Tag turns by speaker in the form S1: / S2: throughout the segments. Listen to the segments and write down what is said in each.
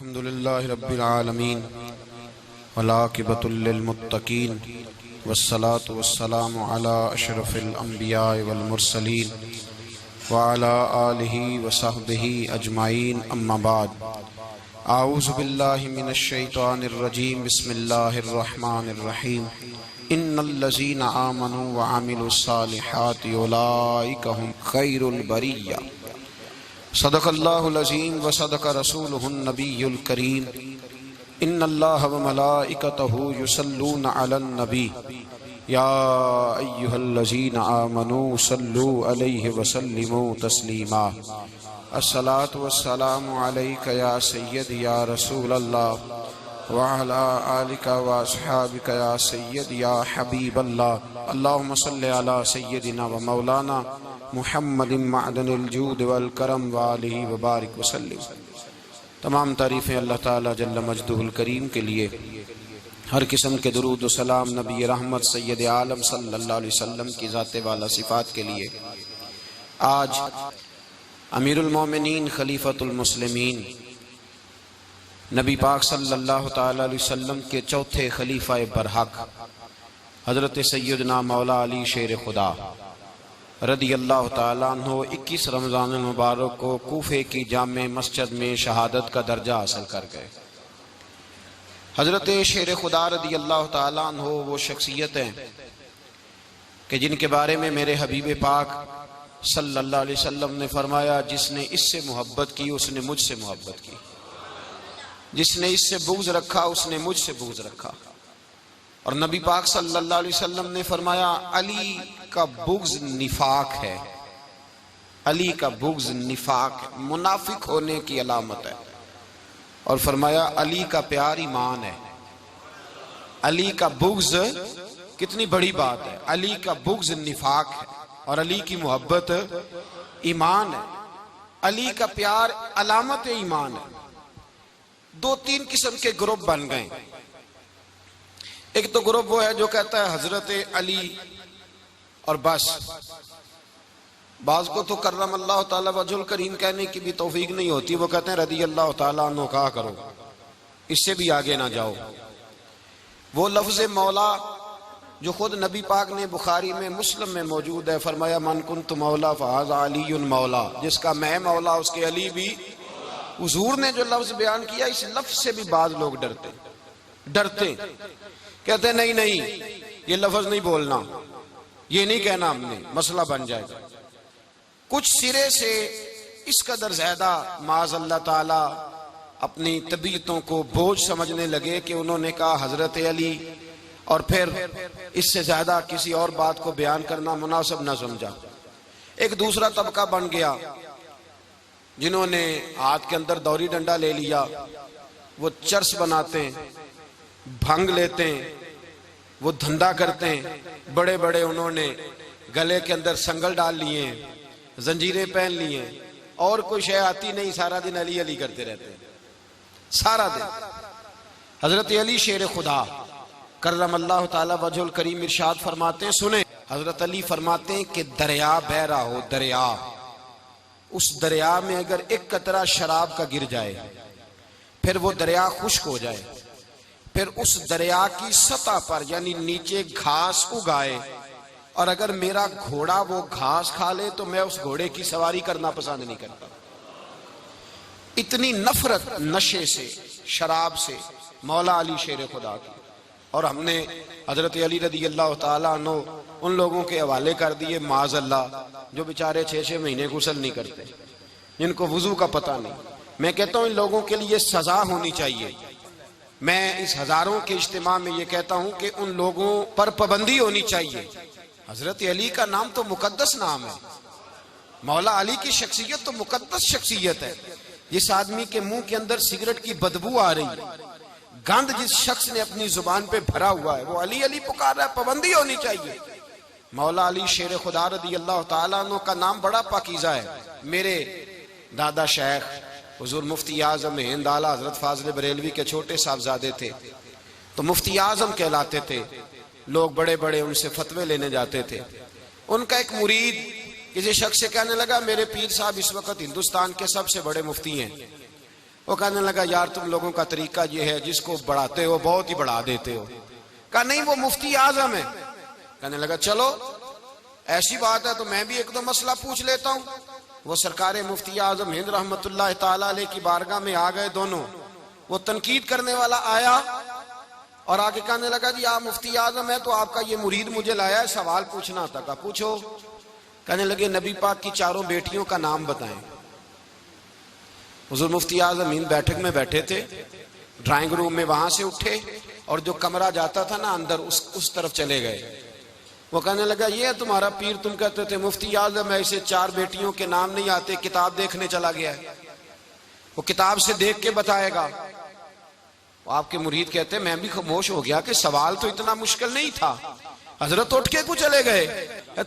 S1: अल्हम्दुलिल्लाहि रब्बिल आलमीन वलाकिबतुल लिल मुत्तकीन वस्सलातु वस्सलामु अला अशरफिल अंबिया वल मुरसलीन व अला आलिहि व सहबिहि अजमाइन अम्मा बाद। आऊज़ु बिल्लाहि मिनश शैतानिर रजीम बिस्मिल्लाहिर रहमानिर रहीम। इन्नल्लज़ीना आमनू व अमिलुस सालिहाति उलाइका हुम खैरुल बरिय्या। सदक़ल्लाहुल अज़ीम व सदक़ रसूलुहुन नबियुल करीम। इन्नल्लाह व मलाइकतहु युसल्लूना अलन नबी या अय्युहल्लज़ीना आमनू सल्लू अलैहि व सल्लिमू तस्लीमा। अस्सलातु वस्सलामु अलैका या सय्यदी या रसूलल्लाह व अला आलिका व अस्हाबिका या सय्यदी या हबीबल्लाह। अल्लाहुम्मा सल्लि अला सय्यदिना व मौलाना मुहम्मदिन मअदनिल जूद वल करम व आलिहि व बारिक व सल्लिम। तमाम तारीफ़ें अल्लाह ताला जल्ल मजदुहुल करीम के लिए, हर किस्म के दुरूद व सलाम नबी रहमत सय्यद आलम सल्लल्लाहु अलैहि वसल्लम की ज़ाते वाला सिफ़ात के लिए। आज अमीरुल मोमिनीन खलीफतुल मुस्लिमीन नबी पाक सल्लल्लाहु ताला अलैहि वसल्लम के चौथे खलीफा बरहक हज़रत सय्यदना मौला अली शेर खुदा रदी अल्लाह ताला अन्हो 21 रमज़ान मुबारक को कूफे की जामे मस्जिद में शहादत का दर्जा हासिल कर गए। हज़रत शेर खुदा रदी अल्लाह ताला अन्हो वो शख्सियत हैं कि जिनके बारे में मेरे हबीब पाक सल्लल्लाहु अलैहि वसल्लम ने फरमाया, जिसने इससे मोहब्बत की उसने मुझसे मोहब्बत की, जिसने इससे बुग़्ज़ रखा उसने मुझसे बुग़्ज़ रखा। और नबी पाक सल्लल्लाहु अलैहि वसल्लम ने फरमाया, अली का बुग़्ज़ निफाक है, अली का बुग़्ज़ निफाक मुनाफिक होने की अलामत है। और फरमाया अली का प्यार ईमान है। अली का बुग़्ज़ कितनी बड़ी बात है। अली का बुग़्ज़ निफाक है और अली की मोहब्बत ईमान है। अली का प्यार अलामत ईमान है। दो तीन किस्म के ग्रुप बन गए। एक तो ग्रुप वो है जो कहता है हजरत अली और बस। बाज को तो कर्रम अल्लाह ताला वजहुल करीम कहने की भी तौफीक नहीं होती, वो कहते हैं रदी अल्लाह ताला अन्हु कहा करो, इससे भी आगे ना जाओ। वो लफ्ज़ मौला जो खुद नबी पाक ने बुखारी में मुस्लिम में मौजूद है, फरमाया मन कुन्तु मौला फहाज़ा अलीयुन मौला, जिसका मैं मौला उसके अली भी। हुजूर ने जो लफ्ज़ बयान किया, इस लफ्ज़ से भी बाज लोग डरते कहते नहीं नहीं ये लफ्ज़ नहीं बोलना, ये नहीं कहना, हमने मसला बन जाएगा। कुछ सिरे से इस कदर ज्यादा माज़ अल्लाह ताला अपनी तबीयतों को बोझ समझने लगे कि उन्होंने कहा हजरत अली, और फिर इससे ज्यादा किसी और बात को बयान करना मुनासिब न समझा। एक दूसरा तबका बन गया जिन्होंने हाथ के अंदर दौरी डंडा ले लिया, वो चर्स बनाते हैं, भंग लेते हैं, वो धंधा करते हैं। बड़े बड़े उन्होंने गले के अंदर संगल डाल लिए, जंजीरें पहन लिए, और कोई शय आती नहीं, सारा दिन अली अली करते रहते हैं सारा दिन। हजरत अली शेर खुदा कर्रम अल्लाह ताला वजहुल करीम इरशाद फरमाते हैं, सुने हजरत अली फरमाते हैं कि दरिया बह रहा हो, दरिया, उस दरिया में अगर एक कतरा शराब का गिर जाए, फिर वो दरिया खुश्क हो जाए, फिर उस दरिया की सतह पर यानी नीचे घास उगाए, और अगर मेरा घोड़ा वो घास खा ले तो मैं उस घोड़े की सवारी करना पसंद नहीं करता। इतनी नफरत नशे से, शराब से मौला अली शेर खुदा की। और हमने हजरत अली रदी अल्लाह ताला अन्हु उन लोगों के हवाले कर दिए माज़ अल्लाह जो बेचारे 6-6 महीने गुस्ल नहीं करते, जिनको वुजू का पता नहीं। मैं कहता हूं इन लोगों के लिए सजा होनी चाहिए। मैं इस हजारों के इज्तिमा में ये कहता हूं कि उन लोगों पर पाबंदी होनी चाहिए। हजरत अली का नाम तो मुकद्दस नाम है, मौला अली की शख्सियत तो मुकद्दस शख्सियत है। जिस आदमी के मुंह के अंदर सिगरेट की बदबू आ रही, गंद जिस शख्स ने अपनी जुबान पे भरा हुआ है, वो अली अली पुकार रहा है, पाबंदी होनी चाहिए। मौला अली शेर खुदा रदी अल्लाह ताला अन्हु का नाम बड़ा पाकीज़ा है। मेरे दादा शेख हुजूर मुफ्ती आज़म हिंद आला हजरत फाजिल बरेलवी के छोटे साहबजादे थे, तो मुफ्ती आज़म कहलाते थे। लोग बड़े बड़े उनसे फतवे लेने जाते थे। उनका एक मुरीद किसी शख्स से कहने लगा, मेरे पीर साहब इस वक्त हिंदुस्तान के सबसे बड़े मुफ्ती हैं, वो कहने लगा यार तुम लोगों का तरीका ये है, जिसको बढ़ाते हो बहुत ही बढ़ा देते हो। कहा नहीं वो मुफ्ती आजम है। कहने लगा चलो ऐसी बात है तो मैं भी एक दो मसला पूछ लेता हूँ। वो सरकार मुफ्ती आजम हिंद रहमतुल्लाह ताला अलैह की बारगाह में आ गए दोनों। वो तनकीद करने वाला आया और आगे कहने लगा जी आप मुफ्ती आजम है तो आपका ये मुरीद मुझे लाया है, सवाल पूछना था। कहा पूछो। कहने लगे नबी पाक की चारों बेटियों का नाम बताएं। हुजूर मुफ्ती आजम हिंद बैठक में बैठे थे, ड्राइंग रूम में, वहां से उठे और जो कमरा जाता था ना अंदर उस तरफ चले गए। वो कहने लगा ये तुम्हारा पीर, तुम कहते थे मुफ्ती आजम है, इसे चार बेटियों के नाम नहीं आते, किताब देखने चला गया है, वो किताब से देख के बताएगा। आपके मुरीद कहते मैं भी खामोश हो गया कि सवाल तो इतना मुश्किल नहीं था। हजरत उठ के को चले गए।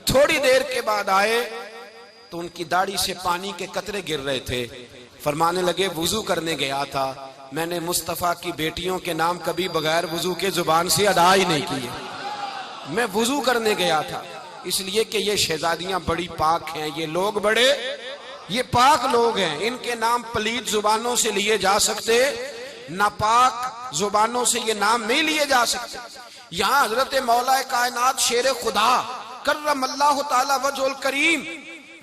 S1: थोड़ी देर के बाद आए तो उनकी दाढ़ी से पानी के कतरे गिर रहे थे। फरमाने लगे वुजू करने गया था, मैंने मुस्तफा की बेटियों के नाम कभी बगैर वुजू के जुबान से अदा ही नहीं किए। मैं वुजू करने गया था इसलिए कि ये शहजादियां बड़ी पाक हैं, ये लोग बड़े ये पाक लोग हैं, इनके नाम पलीद जुबानों से लिए जा सकते, नापाक जुबानों से ये नाम नहीं लिए जा सकते। यहाँ हजरत मौला कायनात शेर खुदा कर्रमल्लाहु ताला वजहुल करीम,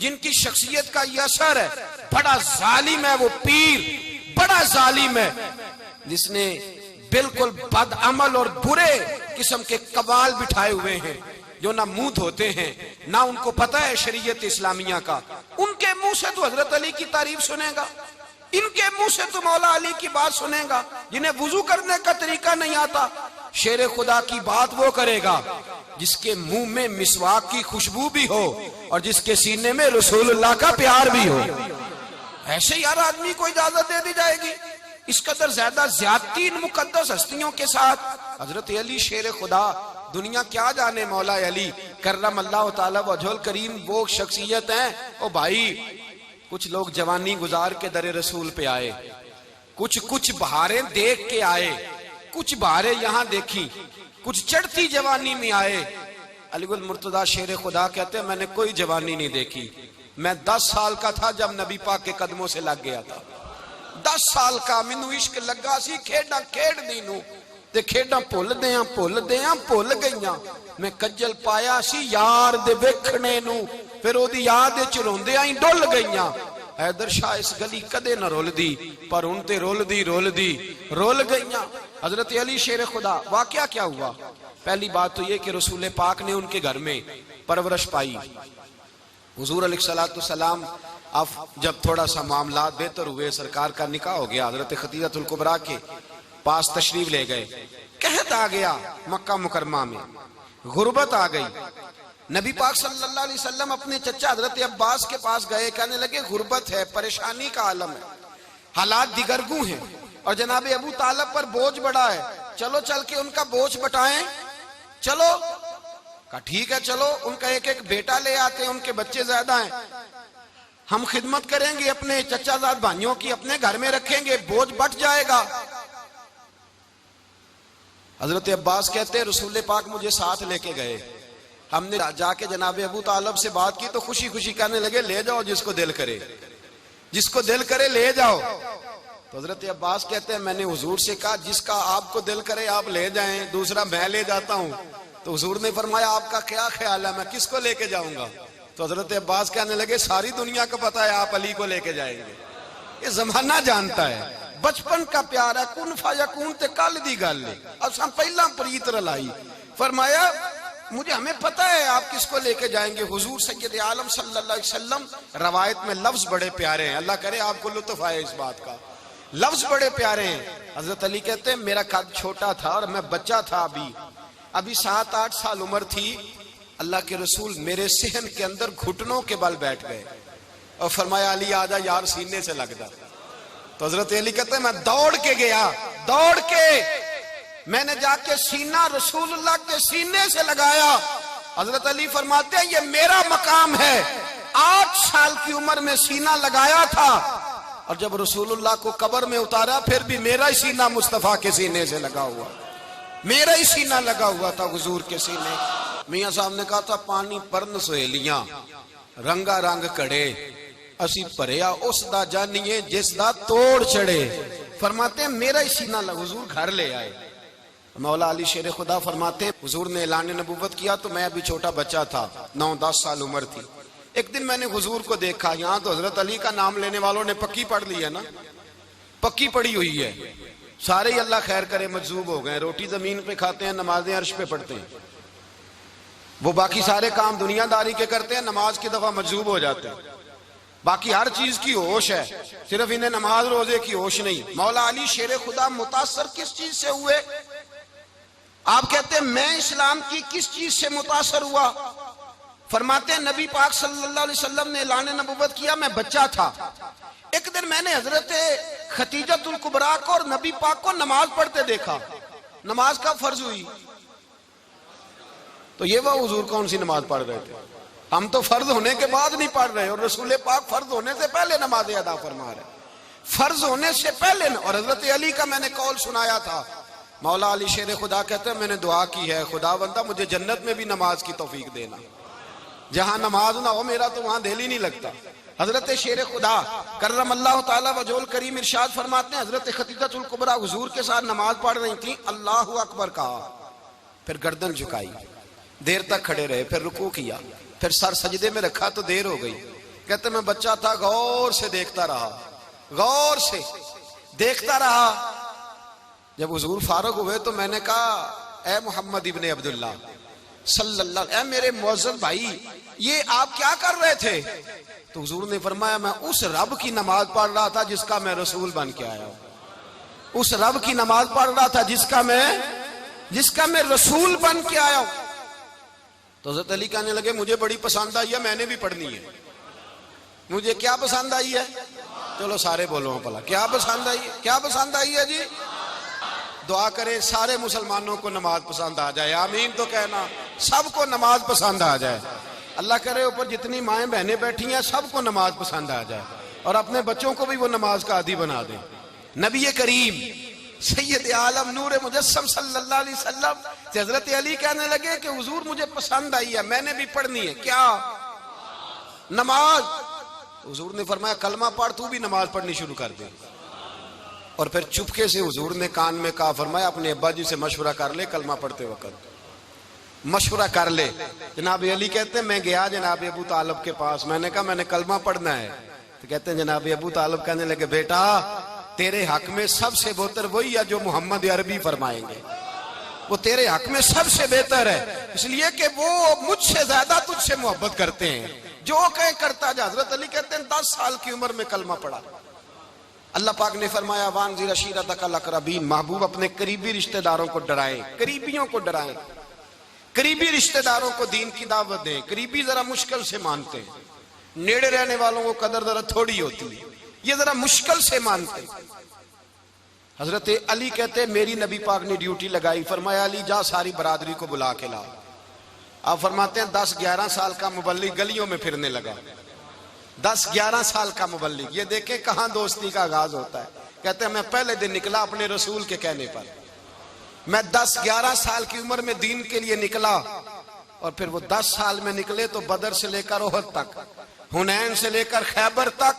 S1: जिनकी शख्सियत का ये असर है, बड़ा जालिम है वो पीर, बड़ा जालिम है, जिसने बिल्कुल बदअमल और बुरे किस्म के कबाल बिठाए हुए हैं, जो ना मुंह धोते हैं ना उनको पता है शरीयत इस्लामिया का। उनके मुंह से तो हजरत अली की तारीफ सुनेगा, इनके मुंह से तो मौला अली की बात सुनेगा, जिन्हें वुजू करने का तरीका नहीं आता। शेर खुदा की बात वो करेगा जिसके मुंह में मिसवाक की खुशबू भी हो और जिसके सीने में रसूलुल्लाह का प्यार भी हो। ऐसे यार आदमी को इजाजत दे दी जाएगी? इस कदर ज्यादा ज्यादती इन मुकद्दस हस्तियों के साथ। हजरत अली शेर खुदा, दुनिया क्या जाने मौला अली कर्रमल्लाहु ताला वजहुल करीम वो शख्सियत है। ओ भाई कुछ लोग जवानी गुजार के दरे रसूल पे आए, कुछ बहारें देख के आए, कुछ बहारें यहाँ देखी, कुछ चढ़ती जवानी में आए। अलीगुल मुर्तजा शेर खुदा कहते हैं मैंने कोई जवानी नहीं देखी, मैं 10 साल का था जब नबी पाक के कदमों से लग गया था। 10 साल का मैनू इश्क लगा सी, खेडा खेड दी नू ते खेडा भुल गईयां। मैं कज्जल पाया सी यार दे वेखणे नू, फिर ओदी याद विच रोंदियां ही डुल गईयां। हैदर शाह इस गली कदे न रुलदी, पर हुण ते रुल गईयां। हजरत अली शेर खुदा, वाकया क्या हुआ? पहली बात तो ये कि रसूल पाक ने उनके घर में परवरिश पाई। हुजूर अलैहिस्सलाम अब जब थोड़ा सा मामला बेहतर हुए, सरकार का निकाह हो गया, हजरत खदीजतुल कुबरा के पास तशरीफ ले गए। कहत आ गया मक्का मुकरमा में, गुर्बत आ गई। नबी पाक सल्लल्लाहु अलैहि वसल्लम अपने चचा हजरत अब्बास के पास गए, कहने लगे गुर्बत है, परेशानी का आलम है, हालात दिगरगू हैं और जनाब अबू तालब पर बोझ बड़ा है, चलो चल के उनका बोझ बटाएं। चलो कहा ठीक है चलो, उनका एक एक बेटा ले आते हैं, उनके बच्चे ज्यादा हैं, हम खिदमत करेंगे अपने चचाजाद भाइयों की, अपने घर में रखेंगे, बोझ बट जाएगा। हजरत अब्बास कहते हैं रसूल पाक मुझे साथ लेके गए, हमने जाके जनाब अबू तालब से बात की तो खुशी खुशी कहने लगे ले जाओ जिसको दिल करे ले जाओ। तो हजरत अब्बास कहते हैं मैंने हुजूर से कहा जिसका आपको दिल करे आप ले जाएं, दूसरा मैं ले जाता हूं। तो हुजूर ने फरमाया आपका क्या ख्याल है, मैं किसको लेके जाऊंगा? तो हजरत अब्बास कहने लगे सारी दुनिया को पता है आप अली को लेके जाएंगे, ये जमाना जानता है, बचपन का प्यार है, कुन फयकून ते कल दी गल है, अब हम पहला प्रीत रलाई। फरमाया मुझे हमें पता है आप किसको लेके जाएंगे। हुजूर सैयद आलम सल्लल्लाहु अलैहि वसल्लम, रवायत में लफ्ज बड़े प्यारे हैं, अल्लाह करे आपको लुत्फ आए इस बात का, लफ्ज बड़े प्यारे हैं। हजरत अली कहते हैं मेरा कद छोटा था और मैं बच्चा था, अभी 7-8 साल उम्र थी, अल्लाह के रसूल मेरे सहन के अंदर घुटनों के बल बैठ गए और फरमाया अली आजा यार सीने से लग जा। तो हजरत अली कहते हैं मैं दौड़ के गया, दौड़ के मैंने जाके सीना रसूलुल्लाह के सीने से लगाया। हजरत अली फरमाते हैं ये मेरा मकाम है, 8 साल की उम्र में सीना लगाया था और जब रसूलुल्लाह को कब्र में उतारा फिर भी मेरा ही सीना मुस्तफा के सीने से लगा हुआ, मेरा ही सीना लगा हुआ था हुजूर के सीने। मियां साहब ने कहा था पानी परन सहेलियां रंगा रंग कड़े असी भरिया उस दा जानिए जिस दा तोड़ चढ़े। फरमाते हैं मेरा ही सीना हुजूर घर ले आए। मौला अली शेर खुदा फरमाते हैं हुजूर ने ऐलान नबूवत किया तो मैं अभी छोटा बच्चा था, 9-10 साल उम्र थी। एक दिन मैंने हुजूर को देखा, यहाँ तो हजरत अली का नाम लेने वालों ने पक्की पढ़ ली है ना, पक्की पड़ी हुई है, सारे ही अल्लाह खैर करे मजजूब हो गए, रोटी जमीन पे खाते हैं, नमाजें अर्श पे पढ़ते हैं। वो बाकी सारे काम दुनियादारी के करते हैं, नमाज की दफा मजजूब हो जाते हैं। बाकी हर चीज की होश है, सिर्फ इन्हें नमाज रोजे की होश नहीं। मौला अली शेर खुदा मुतासर किस चीज से हुए? आप कहते हैं मैं इस्लाम की किस चीज से मुतासर हुआ? फरमाते हैं नबी पाक सल्लल्लाहु अलैहि वसल्लम ने ऐलान नबूवत किया, मैं बच्चा था। एक दिन मैंने हजरत खतीजतुल कुबरा को और नबी पाक को नमाज पढ़ते देखा। नमाज का फर्ज हुई तो ये वह हुजूर कौन सी नमाज पढ़ रहे थे? हम तो फर्ज होने के बाद नहीं पढ़ रहे, और रसूल पाक फर्ज होने से पहले नमाज अदा फरमा रहे, फर्ज होने से पहले। और हजरत अली का मैंने कौल सुनाया था, मौला अली शेर खुदा कहते हैं मैंने दुआ की है, खुदा बंदा मुझे जन्नत में भी नमाज की तौफीक देना, जहां नमाज ना हो मेरा तो वहां दिल ही नहीं लगता। हजरत शेर खुदा करम अल्लाह ताला वजोल करीम इरशाद फरमाते हैं हजरत खतीजतुल कुबरा हुजूर के साथ नमाज पढ़ रही थी, अल्लाहु अकबर कहा, फिर गर्दन झुकाई, देर तक खड़े रहे, फिर रुकू किया, फिर सर सजदे में रखा तो देर हो गई। कहते मैं बच्चा था, गौर से देखता रहा, गौर से देखता रहा। जब हुजूर फारूक हुए तो मैंने कहा ए मोहम्मद इब्ने अब्दुल्लाह सल्लल्लाहु, ए मेरे मुअज्जम भाई ये आप क्या कर रहे थे? तो हुजूर ने फरमाया मैं उस रब की नमाज पढ़ रहा था जिसका मैं रसूल बन के आया हूं। उस रब की नमाज पढ़ रहा था जिसका मैं रसूल बन के आया हूं। तो हज़रत अली कहने लगे मुझे बड़ी पसंद आई है, मैंने भी पढ़नी है। मुझे क्या पसंद आई है? चलो सारे बोलो भला, क्या पसंद आई है? क्या पसंद आई है जी? दुआ करें सारे मुसलमानों को नमाज पसंद आ जाए, आमीन तो कहना, सबको नमाज पसंद आ जाए। अल्लाह करे ऊपर जितनी माएँ बहनें बैठी हैं सबको नमाज पसंद आ जाए, और अपने बच्चों को भी वो नमाज का आदी बना दे। नबी करीम सैयद आलम नूर मुजस्सम सल्लल्लाहु अलैहि वसल्लम से हजरत अली कहने लगे कि हुजूर मुझे पसंद आई है, मैंने भी पढ़नी है। क्या? नमाज। हुजूर ने फरमाया कलमा पढ़, तू भी नमाज पढ़नी शुरू कर दे। और फिर चुपके से हुजूर ने कान में कहा, फरमाया अपने अब्बा जी से मशवरा कर ले, कलमा पढ़ते वक्त मशवरा कर ले। जनाब अली कहते हैं मैं गया जनाब अबू तालिब के पास, मैंने कहा मैंने कलमा पढ़ना है। तो कहते हैं जनाब अबू तालिब कहने लगे बेटा तेरे हक में सबसे बेहतर वही है जो मोहम्मद अरबी फरमाएंगे, वो तेरे हक में सबसे बेहतर है, इसलिए कि वो मुझसे ज्यादा तुझसे मोहब्बत करते हैं, जो कहे करता जा। हजरत अली कहते हैं 10 साल की उम्र में कलमा पढ़ा। अल्लाह पाक ने फरमाया वानज़िर अशीरतकल अक़रबीन, महबूब अपने करीबी रिश्तेदारों को डराएं, करीबियों को डराएं, करीबी रिश्तेदारों को दीन की दावत दें। करीबी जरा मुश्किल से मानते हैं, नेड़े रहने वालों को कदर जरा थोड़ी होती है, ये जरा मुश्किल से मानते। हजरत अली कहते मेरी नबी पाक ने ड्यूटी लगाई, फरमाया अली जा सारी बरादरी को बुला के ला। आप फरमाते हैं 10-11 साल का मुबल्लिग गलियों में फिरने लगा, 10-11 साल का मुबल्लिग। ये देखें कहां दोस्ती का आगाज होता है। कहते हैं मैं पहले दिन निकला अपने रसूल के कहने पर, मैं 10-11 साल की उम्र में दीन के लिए निकला, और फिर वो 10 साल में निकले तो बदर से लेकर ओहद तक, हुनैन से लेकर खैबर तक,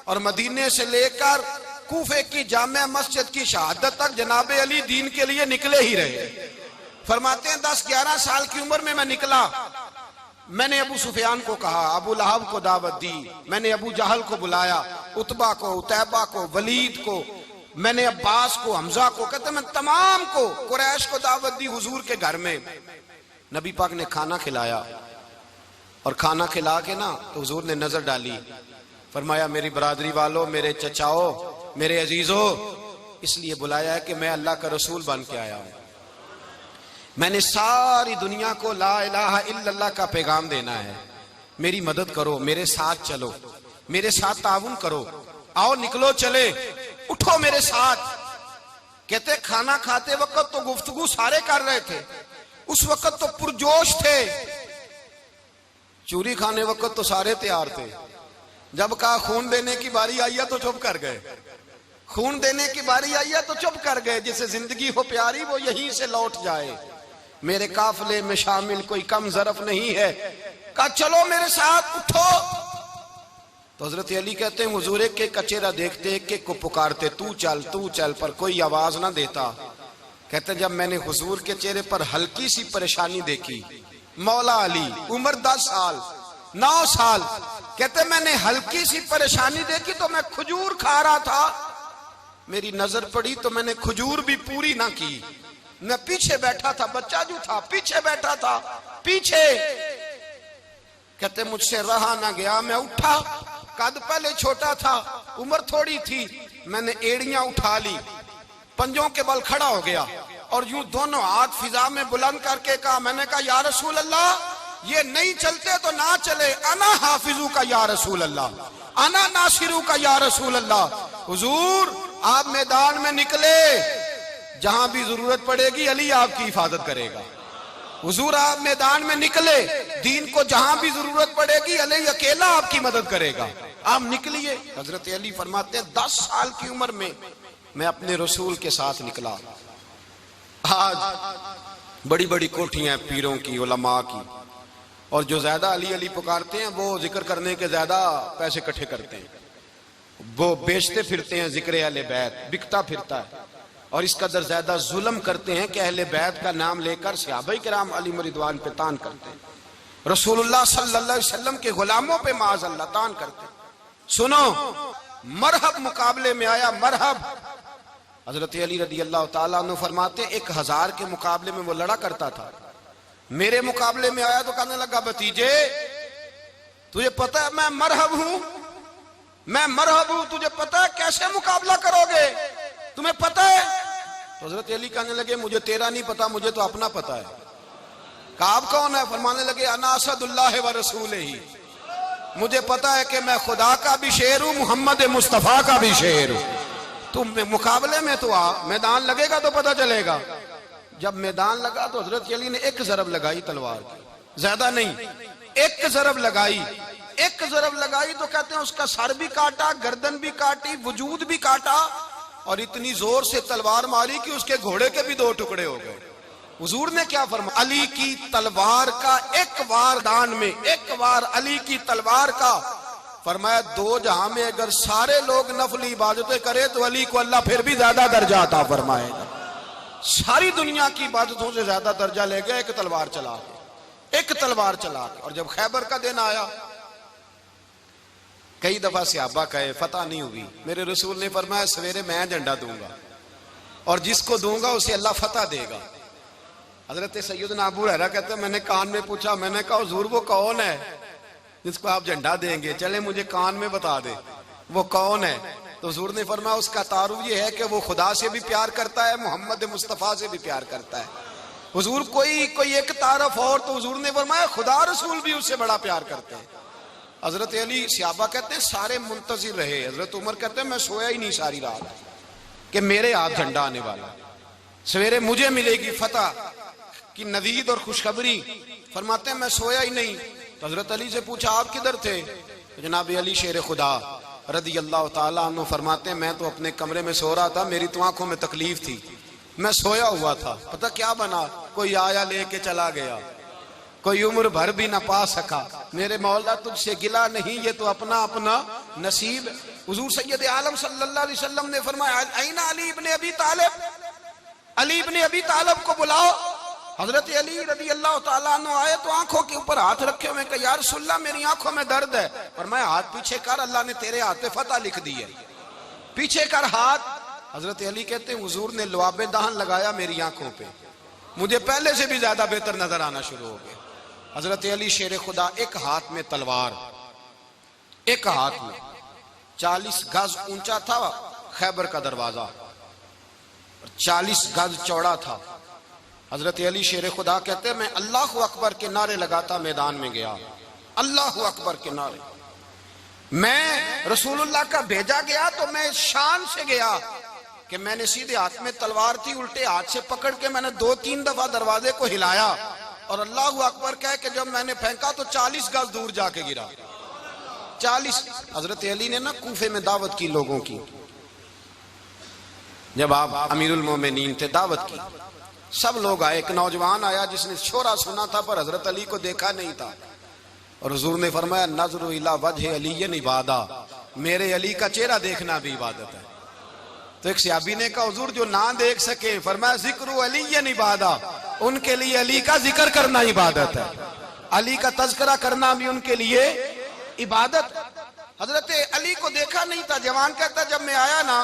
S1: और मदीने से लेकर कूफे की जामे मस्जिद की शहादत तक जनाब अली दीन के लिए निकले ही रहे। फरमाते हैं 10-11 साल की उम्र में मैं निकला, मैंने अबू सुफियान को कहा, अबू लहब को दावत दी, मैंने अबू जहल को बुलाया, उतबा को, उतैबा को, वलीद को, मैंने अब्बास को, हमजा को, कहते मैं तमाम को, कुरैश को दावत दी हुजूर के घर में। नबी पाक ने खाना खिलाया, और खाना खिला के ना तो हुजूर ने नजर डाली, फरमाया मेरी बरादरी वालों, मेरे चचाओ, मेरे अजीजों, इसलिए बुलाया है कि मैं अल्लाह का रसूल बन के आया हूं। मैंने सारी दुनिया को ला इलाहा इल्लल्लाह का पैगाम देना है, मेरी मदद करो, मेरे साथ चलो, मेरे साथ ताउन करो, आओ निकलो चले, उठो मेरे साथ। कहते खाना खाते वक्त तो गुफ्तगू सारे कर रहे थे, उस वक्त तो पुरजोश थे, चूरी खाने वक्त तो सारे तैयार थे, जब कहा खून देने की बारी आई है तो चुप कर गए, खून देने की बारी आई है तो चुप कर गए, जिसे जिंदगी हो प्यारी वो यहीं से लौट जाए, मेरे काफले में शामिल कोई कम ज़रफ नहीं है। कहा चलो मेरे साथ, उठो। तो हजरत अली कहते हैं हुजूर एक एक का चेहरा देखते, एक एक को पुकारते, तू चल, पर कोई आवाज ना देता। कहते जब मैंने हुजूर के चेहरे पर हल्की सी परेशानी देखी, मौला अली उम्र 10 साल 9 साल, कहते मैंने हल्की सी परेशानी देखी तो मैं खजूर खा रहा था, मेरी नजर पड़ी तो मैंने खजूर भी पूरी ना की, मैं पीछे बैठा था, बच्चा जो था पीछे बैठा था, पीछे। कहते मुझसे रहा ना गया, मैं उठा, कद पहले छोटा था, उम्र थोड़ी थी, मैंने एड़ियां उठा ली, पंजों के बल खड़ा हो गया और यूं दोनों हाथ फिजा में बुलंद करके कहा, मैंने कहा या रसूल अल्लाह ये नहीं चलते तो ना चले, अना हाफिजू का या रसूल अल्लाह, अना नासिरू का या रसूल अल्लाह। हुजूर आप मैदान में निकले, जहां भी जरूरत पड़ेगी अली आपकी हिफाजत करेगा। हुजूर आप मैदान में निकले, दीन को जहां भी जरूरत पड़ेगी अली अकेला आपकी मदद करेगा, आप निकलिए। हजरत अली फरमाते हैं 10 साल की उम्र में मैं अपने रसूल के साथ निकला। आज बड़ी बड़ी कोठियां पीरों की, उलमा की, और जो ज्यादा अली अली पुकारते हैं वो जिक्र करने के ज्यादा पैसे इकट्ठे करते हैं, वो बेचते फिरते हैं, जिक्र अहले बैत बिकता फिरता है, और इस कदर ज्यादा जुल्म करते हैं कि अहले बैत का नाम लेकर सहाबा किराम अली रिदवान पे तान करते हैं, रसूलुल्लाह सल्लल्लाहु अलैहि वसल्लम के गुलामों पे माअज़ल्लाह तान करते हैं। सुनो, मरहब मुकाबले में आया, मरहब। हजरत अली रदी अल्लाह ताला अन्हु फरमाते 1000 के मुकाबले में वो लड़ा करता था, मेरे मुकाबले में आया तो कहने लगा, भतीजे तुझे पता है मैं मरहब हूं, मैं मरहब हूं, तुझे पता है कैसे मुकाबला करोगे, तुम्हें पता है? तो हजरत अली कहने लगे मुझे तेरा नहीं पता, मुझे तो अपना पता है। काब कौन है? फरमाने लगे अना असदुल्लाह व रसूल ही, मुझे पता है कि मैं खुदा का भी शेर हूं, मोहम्मद मुस्तफा का भी शेर हूं। तुम मुकाबले में तो आ, मैदान लगेगा तो पता चलेगा। जब मैदान लगा तो हजरत अली ने एक जरब लगाई तलवार की, ज्यादा नहीं, एक जरब लगाई, एक जरब लगाई तो कहते हैं उसका सर भी काटा, गर्दन भी काटी, वजूद भी काटा, और इतनी जोर से तलवार मारी कि उसके घोड़े के भी 2 टुकड़े हो गए। हुजूर ने क्या फरमाया? अली की तलवार का एक वार दान में, एक वार अली की तलवार का, फरमाया 2 जहां में अगर सारे लोग नफली इबादतें करे तो अली को अल्लाह फिर भी ज्यादा दर्जा अता फरमाएगा। सारी दुनिया की इबादतों से ज्यादा दर्जा ले गया एक तलवार चला के, एक तलवार चला के। और जब खैबर का दिन आया, कई दफा सहाबा कहे फतह नहीं हुई, मेरे रसूल ने फरमाया सवेरे मैं झंडा दूंगा और जिसको दूंगा उसे अल्लाह फतह देगा। हजरत सैयदना अबू हुरैरा कहते हैं मैंने कान में पूछा, मैंने कहा हुजूर वो कौन है जिसको आप झंडा देंगे, चले मुझे कान में बता दे वो कौन है। तो हुजूर ने फरमाया उसका तारुफ ये है कि वो खुदा से भी प्यार करता है, मोहम्मद मुस्तफा से भी प्यार करता है। हुजूर कोई एक तारफ और, तो हुजूर ने फरमाया खुदा रसूल भी उससे बड़ा प्यार करते हैं। हजरत अली सहाबा कहते हैं सारे मुंतजिर रहे। हजरत उमर कहते हैं मैं सोया ही नहीं सारी रात कि मेरे हाथ झंडा आने वाला, सवेरे मुझे मिलेगी फतह की नवीद और खुशखबरी। फरमाते हैं मैं सोया ही नहीं। तो हजरत अली से पूछा आप किधर थे? तो जनाब अली शेर खुदा रदी अल्लाह ताला अन्हु फरमाते हैं मैं तो अपने कमरे में सो रहा था, मेरी तो आंखों में तकलीफ थी, मैं सोया हुआ था, पता क्या बना, कोई आया लेके चला गया, कोई उम्र भर भी ना पा सका। मेरे मौला तुझसे गिला नहीं, ये तो अपना अपना नसीब। हुजूर सैयद आलम सल्लल्लाहु अलैहि वसल्लम ने फरमाया ऐना अली इब्ने अबी तालिब, अली इब्ने अबी तालिब को बुलाओ। हजरत अली रदी अल्लाह ताला अन्हु आए तो आंखों के ऊपर हाथ रखे हुए, कहा या रसूलल्लाह मेरी आंखों में दर्द है। फरमाया हाथ पीछे कर, अल्लाह ने तेरे हाथ पे फतह लिख दी है, पीछे कर हाथ। हजरत अली कहते हैं हुजूर ने लुआबे दहन लगाया मेरी आंखों पे, मुझे पहले से भी ज्यादा बेहतर नजर आना शुरू हो गया। हजरत अली शेर खुदा, एक हाथ में तलवार, एक हाथ में 40 गज ऊंचा था खैबर का दरवाजा, 40 गज चौड़ा था। हजरत अली शेर खुदा कहते हैं मैं अल्लाह अकबर के नारे लगाता मैदान में गया, अल्लाह अकबर के नारे। मैं रसूलुल्लाह का भेजा गया तो मैं शान से गया कि मैंने सीधे हाथ में तलवार थी, उल्टे हाथ से पकड़ के मैंने 2-3 दफा दरवाजे को हिलाया और अल्लाह अकबर कह के जब मैंने फेंका तो 40 गज दूर जाके गिरा। 40। हजरत अली ने ना कूफे में दावत की लोगों की, जब आप अमीरुल मोमिनीन थे, दावत की, सब लोग आए। एक नौजवान आया जिसने छोरा सुना था पर हजरत अली को देखा नहीं था, और हुजूर ने फरमाया नज़रु इला वजह अली इबादा, मेरे अली का चेहरा देखना भी इबादत है। तो एक सहाबी ने कहा हुजूर जो ना देख सके, फरमाया जिक्र अली इबादा, उनके लिए अली का जिक्र करना इबादत है, अली का तज़किरा करना भी उनके लिए इबादत। हजरत अली को देखा नहीं था। जवान कहता जब मैं आया ना,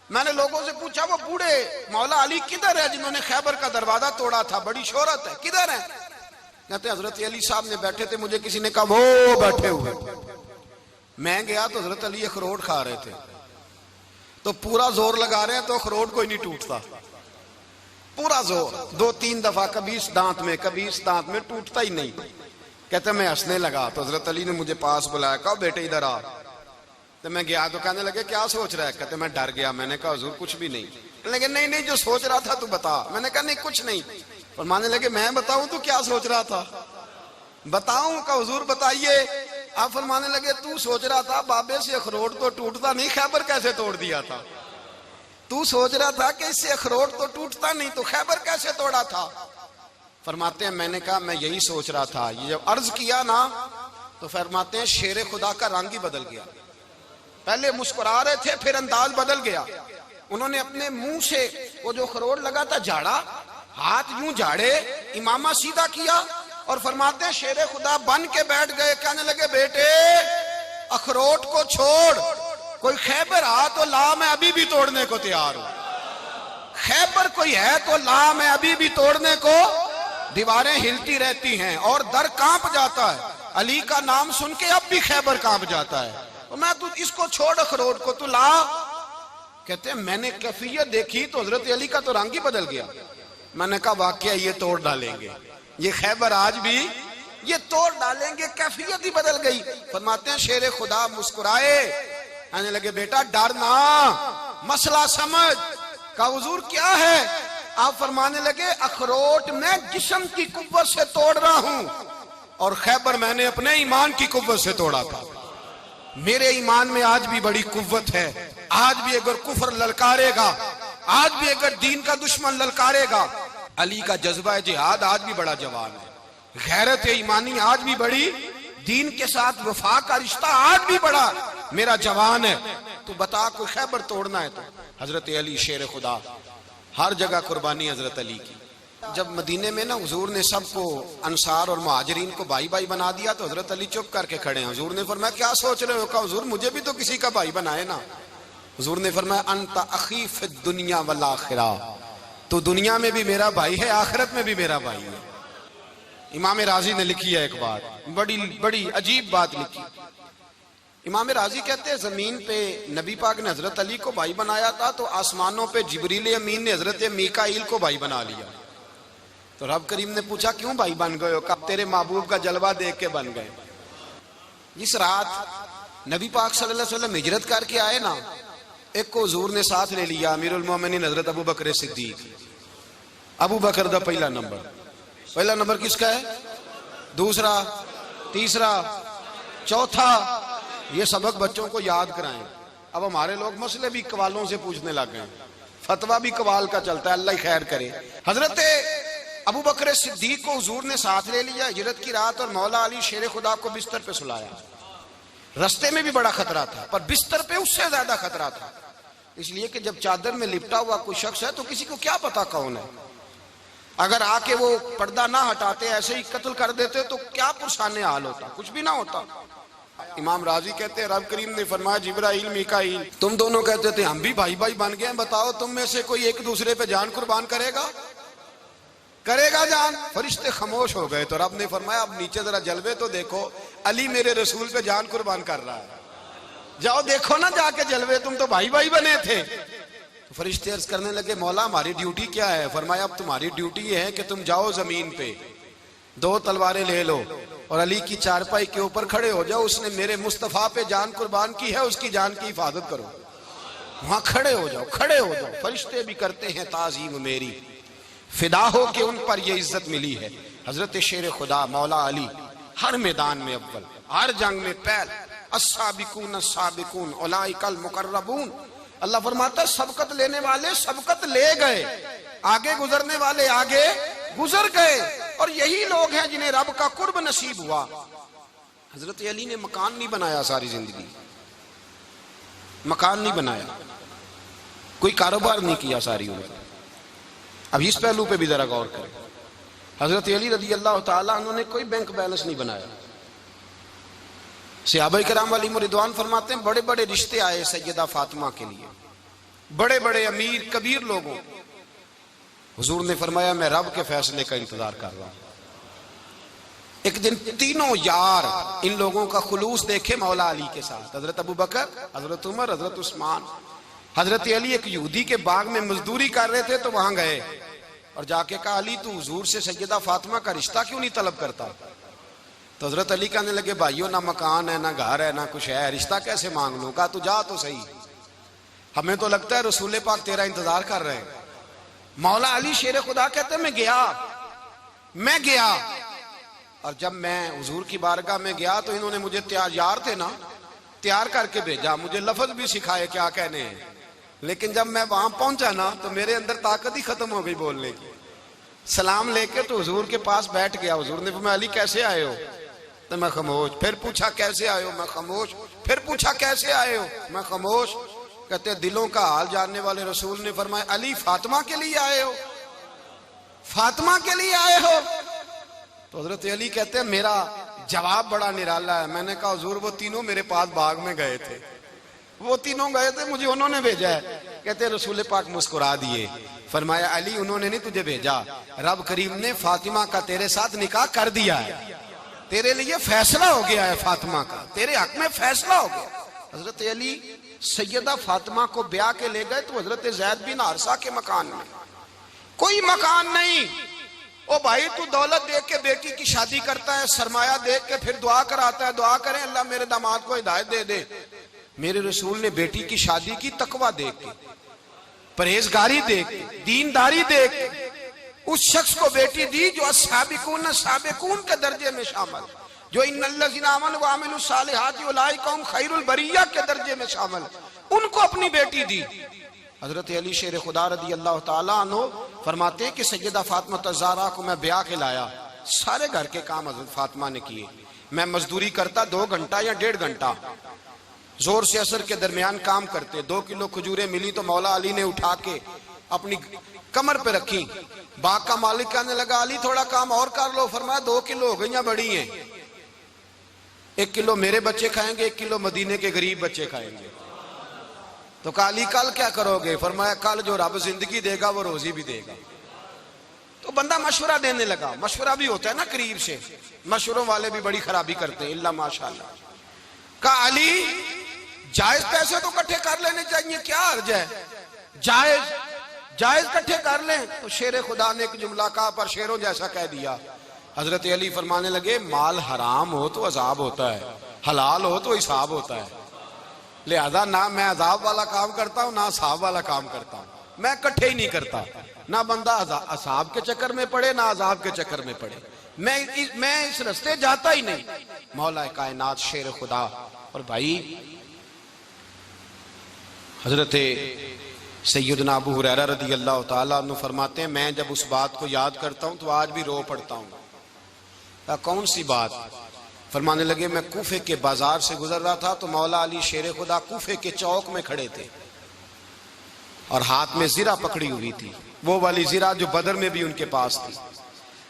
S1: मैंने लोगों से पूछा वो बूढ़े मौला अली किधर है जिन्होंने खैबर का दरवाजा तोड़ा था, बड़ी शोहरत है, किधर है? कहते हजरत अली साहब ने बैठे थे, मुझे किसी ने कहा वो बैठे हुए। मैं गया तो हजरत अली अखरोट खा रहे थे, तो पूरा जोर लगा रहे हैं तो अखरोट कोई नहीं टूटता, पूरा जोर 2-3 दफा, कभी इस दांत में कभी इस दांत में, टूटता ही नहीं। कहते मैं हंसने लगा तो हजरत अली ने मुझे पास बुलाया, कहा बेटे इधर आ। तो मैं गया तो कहने लगे क्या सोच रहा है? कहते मैं डर गया। मैंने कहा हुजूर कुछ भी नहीं। लेकिन नहीं नहीं जो सोच रहा था तू बता। मैंने कहा नहीं कुछ नहीं। फरमाने लगे मैं बताऊं तू क्या सोच रहा था? बताऊं? का हुजूर बताइए। आप फरमाने लगे तू सोच रहा था बाबे से अखरोट तो टूटता नहीं, खैबर कैसे तोड़ दिया था? तू सोच रहा था कि इससे अखरोट तो टूटता नहीं, तो खैबर कैसे तोड़ा था? फरमाते हैं मैंने कहा मैं यही सोच रहा था। ये जब अर्ज किया ना तो फरमाते हैं शेर खुदा का रंग ही बदल गया। पहले मुस्कुरा रहे थे, फिर अंदाज बदल गया। उन्होंने अपने मुंह से वो जो अखरोट लगा था झाड़ा, हाथ यूं झाड़े, इमामा सीधा किया और फरमाते हैं शेर खुदा बन के बैठ गए। कहने लगे बेटे अखरोट को छोड़, कोई खैबर आ तो ला, मैं अभी भी तोड़ने को तैयार हूं। खैबर कोई है तो ला, मैं अभी भी तोड़ने को। दीवारें हिलती रहती हैं और दर कांप जाता है, अली का नाम सुन के अब भी खैबर कांप जाता है। तो मैं तू इसको छोड़ अखरोट को, तू ला। कहते हैं मैंने कैफियत देखी तो हजरत अली का तो रंग ही बदल गया। मैंने कहा वाकया ये तोड़ डालेंगे, ये खैबर आज भी ये तोड़ डालेंगे, कैफियत ही बदल गई। फरमाते हैं शेर खुदा मुस्कुराए, आने लगे बेटा डरना, मसला समझ। का हुजूर क्या है? आप फरमाने लगे अखरोट मैं जिस्म की कुव्वत से तोड़ रहा हूं और खैबर मैंने अपने ईमान की कुव्वत से तोड़ा था। मेरे ईमान में आज भी बड़ी कुव्वत है। आज भी अगर कुफर ललकारेगा, आज भी अगर दीन का दुश्मन ललकारेगा, अली का जज्बा जिहाद आज भी बड़ा जवान है। गैरत ईमानी आज भी बड़ी, दीन के साथ वफा का रिश्ता आज भी बड़ा मेरा जवान है। तो बता कोई खैबर तोड़ना है तो हजरत अली शेर खुदा, हर जगह कुर्बानी हजरत अली की। जब मदीने में ना हुजूर ने सबको अंसार और मुहाजिरीन को भाई भाई बना दिया तो हजरत अली चुप करके खड़े हैं। हुजूर ने फरमाया क्या सोच रहे हो? कहा हुजूर मुझे भी तो किसी का भाई बनाए ना। हुजूर ने फरमाया अंता अखी फिद दुनिया वल आखिरा, तो दुनिया में भी मेरा भाई है, आखिरत में भी मेरा भाई है। इमाम राजी ने लिखी है एक बात, बड़ी बड़ी अजीब बात लिखी। इमाम राजी कहते हैं जमीन पे नबी पाक ने हजरत अली को भाई बनाया था तो आसमानों पे जिब्रील अमीन ने हजरत मीकाईल को भाई बना लिया। तो रब करीम ने पूछा क्यों भाई बन गए हो? कब तेरे महबूब का जलवा देख के बन गए। जिस रात नबी पाक सल्लल्लाहु अलैहि वसल्लम हिजरत करके आए ना, एक को हुजूर ने साथ ले लिया, अमीरुल मोमिनीन हजरत अबू बकर सिद्दीक। अबू बकर दा पहला नंबर किसका है? दूसरा, तीसरा, चौथा। ये सबक बच्चों को याद कराएं। अब हमारे लोग मसले भी कवालों से पूछने लग गए, फतवा भी कवाल का चलता है, अल्लाह खैर करे। हजरत अबू बकर सिद्दीक को हुजूर ने साथ ले लिया हिजरत की रात और मौला अली शेर खुदा को बिस्तर पे सुलाया। रास्ते में भी बड़ा खतरा था पर बिस्तर पे उससे ज्यादा खतरा था, इसलिए कि जब चादर में लिपटा हुआ कोई शख्स है तो किसी को क्या पता कौन है। अगर आके वो पर्दा ना हटाते, ऐसे ही कत्ल कर देते तो क्या पुरसाने हाल होता, कुछ भी ना होता। इमाम राजी कहते हैं रब करीम ने फरमाया जिब्राइल मीकाईल तुम दोनों कहते थे हम भी भाई भाई बन गए, बताओ तुम में से कोई एक दूसरे पे जान कुर्बान करेगा जान? फरिश्ते खामोश हो गए। तो रब ने फरमाया अब नीचे जरा जलवे तो देखो, अली मेरे रसूल पे जान कुर्बान कर रहा है, जाओ देखो ना जाके जलवे, तुम तो भाई भाई बने थे। तो फरिश्ते अर्ज करने लगे मौला हमारी ड्यूटी क्या है? फरमाया अब तुम्हारी ड्यूटी ये है कि तुम जाओ जमीन पे 2 तलवारें ले लो और अली की चारपाई के ऊपर खड़े हो जाओ, उसने मेरे मुस्तफा पे जान कुर्बान की है, उसकी जान की हिफाजत करो। वहां खड़े हो जाओ। फरिश्ते भी करते हैं ताजीम मेरी, फिदा हो के उन पर ये इज्जत मिली है। हजरत शेर खुदा मौला अली हर मैदान में अव्वल, हर जंग में पहल, अस्साबिकून अस्साबिकून उलाइकल मुकर्रबून। अल्लाह फरमाता सबकत लेने वाले सबकत ले गए, आगे गुजरने वाले आगे गुजर गए, और यही लोग हैं जिन्हें रब का कुर्ब नसीब हुआ। हजरत अली ने मकान नहीं बनाया, सारी जिंदगी मकान नहीं बनाया, कोई कारोबार नहीं किया सारी उम्र। अब इस पहलू पे भी जरा गौर करें। हजरत अली रदी अल्लाह ताला अन्हु ने कोई बैंक बैलेंस नहीं बनाया। सहाबा किराम अलैहिम रिदवान फरमाते हैं बड़े बड़े रिश्ते आए सैयदा फातिमा के लिए, बड़े बड़े अमीर कबीर लोगों। हुजूर ने फरमाया मैं रब के फैसले का इंतजार कर रहा हूं। एक दिन तीनों यार इन लोगों का खुलूस देखे मौला अली के साथ, हजरत अबू बकर, हजरत उमर, हजरत उस्मान। हजरत अली एक यहूदी के बाग में मजदूरी कर रहे थे तो वहां गए और जाके कहा अली तू हुजूर से सैयदा फातिमा का रिश्ता क्यों नहीं तलब करता? तो हजरत अली कहने लगे भाइयों ना मकान है ना घर है ना कुछ है, रिश्ता कैसे मांग लूं? कहा तू जा तो सही, हमें तो लगता है रसूल पाक तेरा इंतजार कर रहे हैं। मौला अली शेर खुदा कहते मैं गया और जब मैं हुजूर की बारगाह में गया तो इन्होंने मुझे तैयार थे ना, तैयार करके भेजा, मुझे लफ्ज भी सिखाए क्या कहने हैं। लेकिन जब मैं वहां पहुंचा ना तो मेरे अंदर ताकत ही खत्म हो गई बोलने की। सलाम लेके तो हुजूर के पास बैठ गया। हुजूर ने फरमाया अली कैसे आए हो? तो मैं खामोश। फिर पूछा कैसे आए हो? मैं खामोश। फिर पूछा कैसे आए हो? मैं खामोश। कहते दिलों का हाल जानने वाले रसूल ने फरमाया अली फातिमा के लिए आए हो? फातिमा के लिए आए हो? तो हजरत अली कहते हैं मेरा जवाब बड़ा निराला है। मैंने कहा हुजूर वो तीनों मेरे पास बाग में गए थे, वो तीनों गए थे, मुझे उन्होंने भेजा है। कहते रसूल पाक मुस्कुरा दिए, फरमाया अली उन्होंने नहीं तुझे भेजा, रब करीम ने फातिमा का तेरे साथ निकाह कर दिया है, तेरे लिए फैसला हो गया है, फातिमा का तेरे हक में फैसला हो गया। हजरत अली सैयदा फातिमा को ब्याह के ले गए तो हजरत ज़ैद बिन हारिसा के मकान में, कोई मकान नहीं। ओ भाई तू दौलत देख के बेटी की शादी करता है, सरमाया देख के फिर दुआ कराता है, दुआ करें अल्लाह मेरे दामाद को हिदायत दे दे। मेरे रसूल ने बेटी की शादी की तकवा देख के, परहेजगारी देख के, दीनदारी देख के उस शख्स को बेटी दी जो अस्साबिकून साबिकून के दर्जे में शामिल, जो इन्नल्लज़ीना आमनू व अमिलुस सालिहाति उलाइका हुम खैरुल बरिया के दर्जे में शामिल, उनको अपनी बेटी दी। हजरत अली शेर खुदा रदी अल्लाह ताला अन्हु फरमाते कि सैयदा फातिमा ज़हरा को मैं ब्याह के लाया, सारे घर के काम हजरत फातिमा ने किए। मैं मजदूरी करता 2 घंटा या 1.5 घंटा, जोर से असर के दरमियान काम करते। 2 किलो खजूरें मिली तो मौला अली ने उठा के अपनी कमर पे रखी। बाग का मालिक कहने लगा अली थोड़ा काम और कर लो। फरमाया 2 किलो हो गई बड़ी हैं, 1 किलो मेरे बच्चे खाएंगे, 1 किलो मदीने के गरीब बच्चे खाएंगे। तो कहा अली कल क्या करोगे? फरमाया कल जो रब जिंदगी देगा वो रोजी भी देगा। तो बंदा मशवरा देने लगा। मशवरा भी होता है ना करीब से, मशवरों वाले भी बड़ी खराबी करते हैं इल्ला माशाअल्लाह। कहा अली जायज पैसे तो इकट्ठे कर लेने चाहिए, क्या अर्ज है? जायज इकट्ठे कर लें। तो शेर खुदा ने एक जुमला कहा पर शेरों जैसा कह दिया। हजरत अली फरमाने लगे माल हराम हो तो अजाब होता है, हलाल हो तो हिसाब होता है, लिहाजा ना मैं अजाब वाला काम करता हूँ ना हिसाब वाला काम करता हूँ, मैं इकट्ठे ही नहीं करता। ना बंदा असाब के चक्कर में पड़े ना अजाब के चक्कर में पड़े, मैं इस रास्ते जाता ही नहीं। मौला कायनात शेर खुदा। और भाई हजरत सैयदना अबू हुरैरा रदी अल्लाह ताला अन्हु फरमाते हैं मैं जब उस बात को याद करता हूँ तो आज भी रो पड़ता हूँ। कौन सी बात? फरमाने लगे मैं कूफे के बाजार से गुजर रहा था तो मौला अली शेर खुदा कूफे के चौक में खड़े थे और हाथ में जीरा पकड़ी हुई थी, वो वाली जीरा जो बदर में भी उनके पास थी,